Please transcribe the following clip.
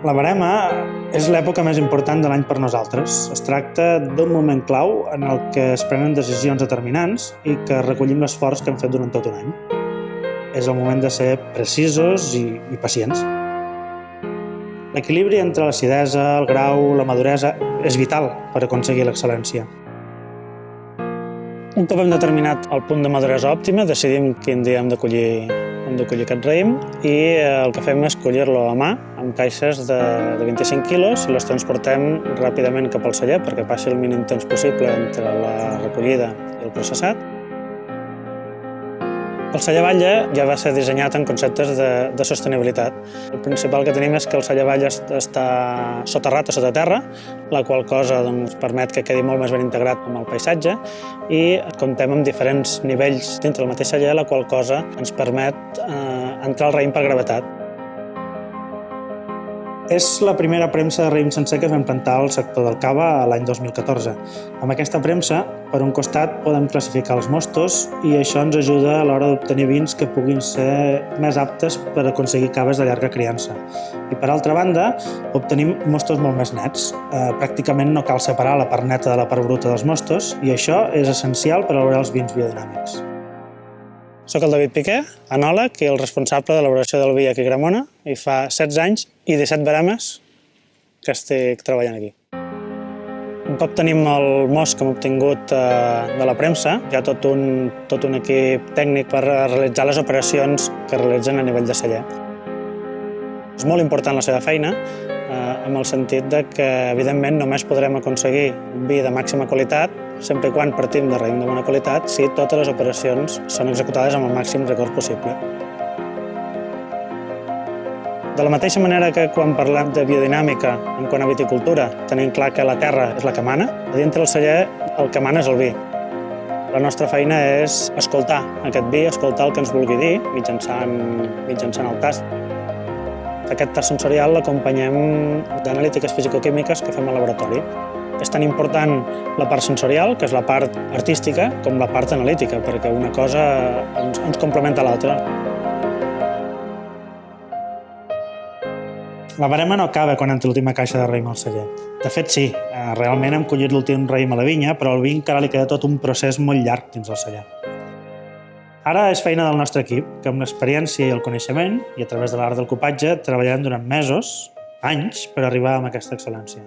La verema és l'època més important de l'any per nosaltres. Es tracta d'un moment clau en el que es prenen decisions determinants i que recollim l'esforç que hem fet durant tot un any. És el moment de ser precisos i pacients. L'equilibri entre l'acidesa, el grau, la maduresa és vital per aconseguir l'excel·lència. Un cop hem determinat el punt de maduresa òptima, decidim quin dia hem de collir aquest raïm i el que fem és collir-lo a mà amb caixes de 25 quilos i les transportem ràpidament cap al celler perquè passi el mínim temps possible entre la recollida i el processat. El celler Batlle ja va ser dissenyat en conceptes de sostenibilitat. El principal que tenim és que el celler Batlle està soterrat a sota terra, la qual cosa permet que quedi molt més ben integrat amb el paisatge i comptem amb diferents nivells dintre del mateix celler, la qual cosa ens permet entrar al raïm per gravetat. És la primera premsa de raïm sencer que es va implantar al sector del cava l'any 2014. Amb aquesta premsa, per un costat, podem classificar els mostos i això ens ajuda a l'hora d'obtenir vins que puguin ser més aptes per aconseguir caves de llarga criança. I per altra banda, obtenim mostos molt més nets. Pràcticament no cal separar la part neta de la part bruta dels mostos i això és essencial per elaborar els vins biodinàmics. Soc el David Piqué, enòleg i el responsable d'elaboració del vi aquí a Gramona i fa 16 anys i 17 veremes que estic treballant aquí. Un cop tenim el most que hem obtingut de la premsa, hi ha tot un equip tècnic per realitzar les operacions que realitzen a nivell de celler. És molt important la seva feina, en el sentit que, evidentment, només podrem aconseguir un vi de màxima qualitat sempre i quan partim de raïm de bona qualitat si totes les operacions són executades amb el màxim rigor possible. De la mateixa manera que quan parlem de biodinàmica en quant a viticultura tenim clar que la terra és la que mana, a dintre del celler el que mana és el vi. La nostra feina és escoltar aquest vi, escoltar el que ens vulgui dir mitjançant el tast. Aquest tast sensorial l'acompanyem d'analítiques fisicoquímiques que fem al laboratori. És tan important la part sensorial, que és la part artística, com la part analítica, perquè una cosa ens complementa l'altra. La verema no acaba quan entra l'última caixa de raïm al celler. De fet, sí, realment hem collit l'últim raïm a la vinya, però al vi encara li queda tot un procés molt llarg dins el celler. Ara és feina del nostre equip, que amb l'experiència i el coneixement, i a través de l'art del copatge, treballarem durant mesos, anys, per arribar a aquesta excel·lència.